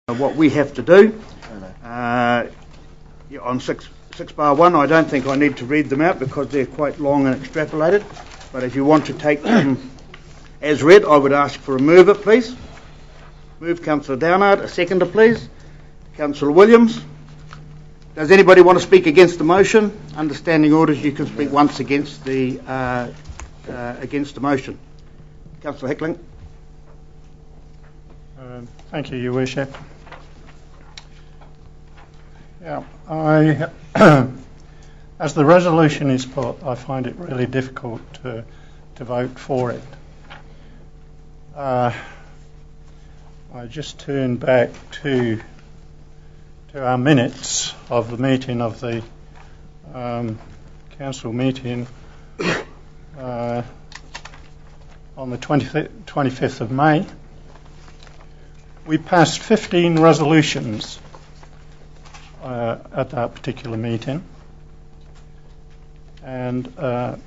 What we have to do. On 6 bar 1, I don't think I need to read them out because they're quite long and extrapolated. But if you want to take them as read, I would ask for a mover, please. Move, Councillor Downard. A seconder, please. Councillor Williams. Does anybody want to speak against the motion? Understanding orders, you can speak once against the motion. Councillor Hickling. Thank you, Your Worship. Yeah, as the resolution is put, I find it really difficult to vote for it. I just turned back to our minutes of the meeting of the council meeting on the 25th of May. We passed 15 resolutions at that particular meeting, and I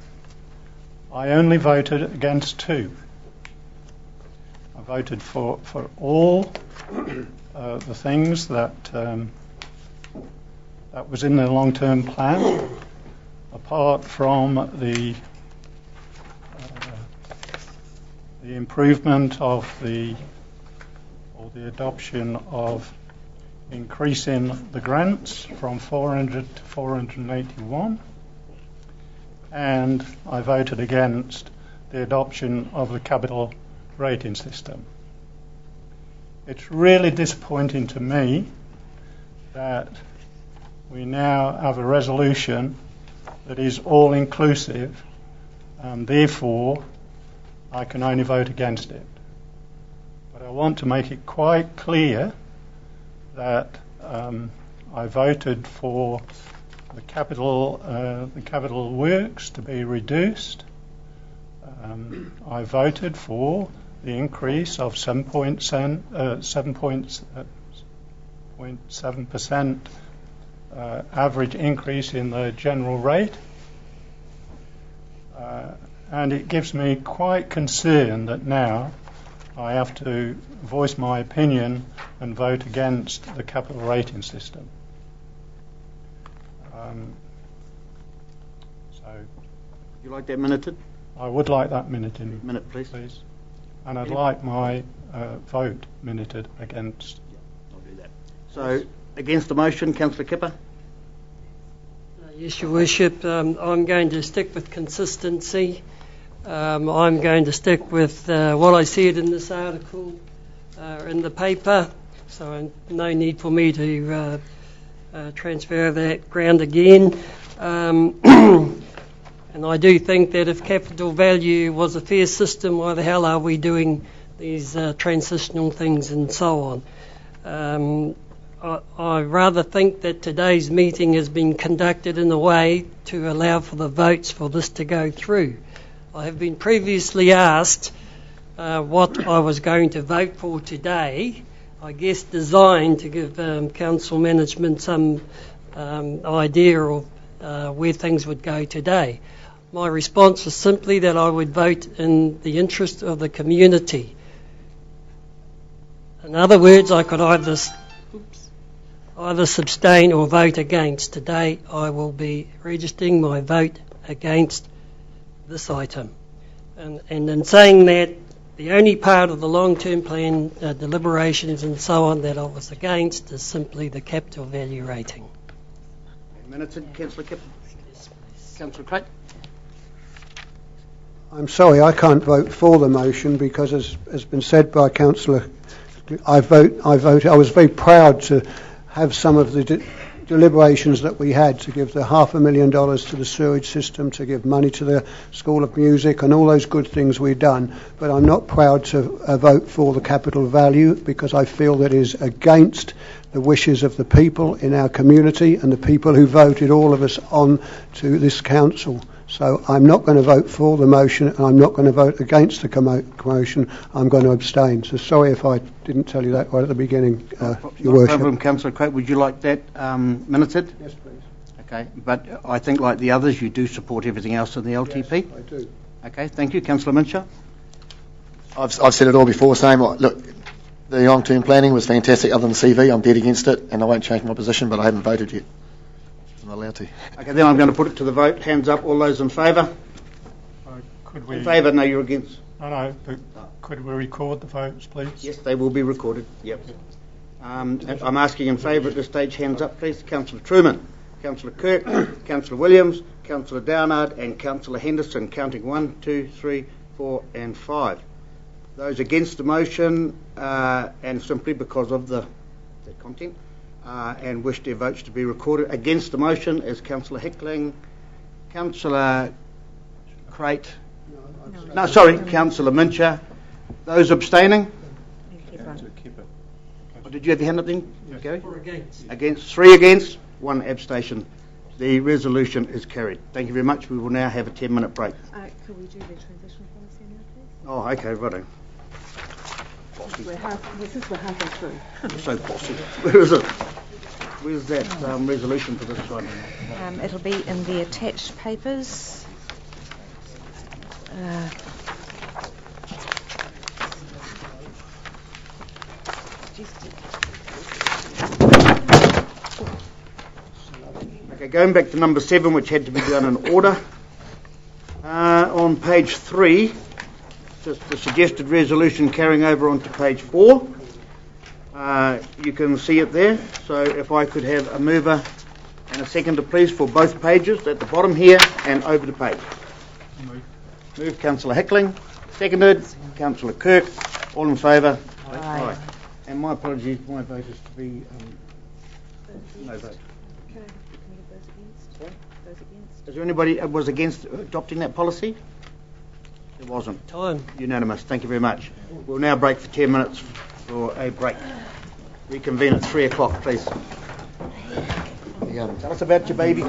only voted against 2. I voted for all the things that was in the long-term plan, apart from the improvement of the adoption of increasing the grants from 400 to 481, and I voted against the adoption of the capital rating system. It's really disappointing to me that we now have a resolution that is all-inclusive, and therefore I can only vote against it. But I want to make it quite clear that I voted for the capital works to be reduced. I voted for the increase of 7.7% average increase in the general rate, and it gives me quite concern that now I have to voice my opinion and vote against the capital rating system. Would you like that minuted? I would like that minuted. Minute, please. And I'd like my vote minuted against. Yeah, I'll do that. So, against the motion, Councillor Kipper? Yes, Your Worship. I'm going to stick with consistency. I'm going to stick with what I said in this article in the paper, so no need for me to transfer that ground again. And I do think that if capital value was a fair system, why the hell are we doing these transitional things and so on? I rather think that today's meeting has been conducted in a way to allow for the votes for this to go through. I have been previously asked what I was going to vote for today, I guess designed to give council management some idea of where things would go today. My response was simply that I would vote in the interest of the community. In other words, I could either abstain or vote against. Today I will be registering my vote against this item. And in saying that, the only part of the long-term plan deliberations and so on that I was against is simply the capital value rating. Minutes, Councillor Kipper. Councillor Craig. I'm sorry, I can't vote for the motion because, as has been said by Councillor, I was very proud to have some of the deliberations that we had to give the $500,000 to the sewerage system, to give money to the School of Music and all those good things we've done. But I'm not proud to vote for the capital value because I feel that it is against the wishes of the people in our community and the people who voted all of us on to this council. So I'm not going to vote for the motion and I'm not going to vote against the motion. I'm going to abstain. So sorry if I didn't tell you that right at the beginning, Your Worship. No problem, Councillor Craig. Would you like that minuted? Yes, please. Okay, but I think like the others, you do support everything else in the LTP? Yes, I do. Okay, thank you. Councillor Minshaw. I've said it all before, saying, look, The long-term planning was fantastic. Other than CV, I'm dead against it, and I won't change my position, but I haven't voted yet. I'm allowed to. Okay, then I'm going to put it to the vote. Hands up, all those in favour? Could we? In favour? No, you're against. No, but could we record the votes, please? Yes, they will be recorded. Yep. I'm asking in favour at this stage. Hands up, please. Councillor Truman, Councillor Kirk, Councillor Williams, Councillor Downard, and Councillor Henderson. Counting 1, 2, 3, 4, and 5. Those against the motion, and simply because of the content, and wish their votes to be recorded. Against the motion is Councillor Hickling, Councillor Crate. No, sorry, Councillor Mincher. Those abstaining? Oh, did you have your hand up then? Yes. Gary? Or against? Against. 3 against, 1 abstention. The resolution is carried. Thank you very much. We will now have a 10-minute break. Could we do the transition policy now, please? Oh, okay, righto. We're halfway through. So bossy. Where is it? Where's that resolution for this one? It'll be in the attached papers. Okay, going back to number 7, which had to be done in order. On page 3, just the suggested resolution carrying over onto page 4. You can see it there. So if I could have a mover and a seconder, please, for both pages, at the bottom here and over the page. Move Councillor Hickling. Seconded, Councillor Kirk. All in favour? Aye. And my apologies, my vote is to be no vote. Can we have those against? Sorry? Those against? Is there anybody that was against adopting that policy? There wasn't. Time. Unanimous. Thank you very much. We'll now break for 10 minutes for a break. Reconvene at 3 o'clock, please. Tell us about your baby.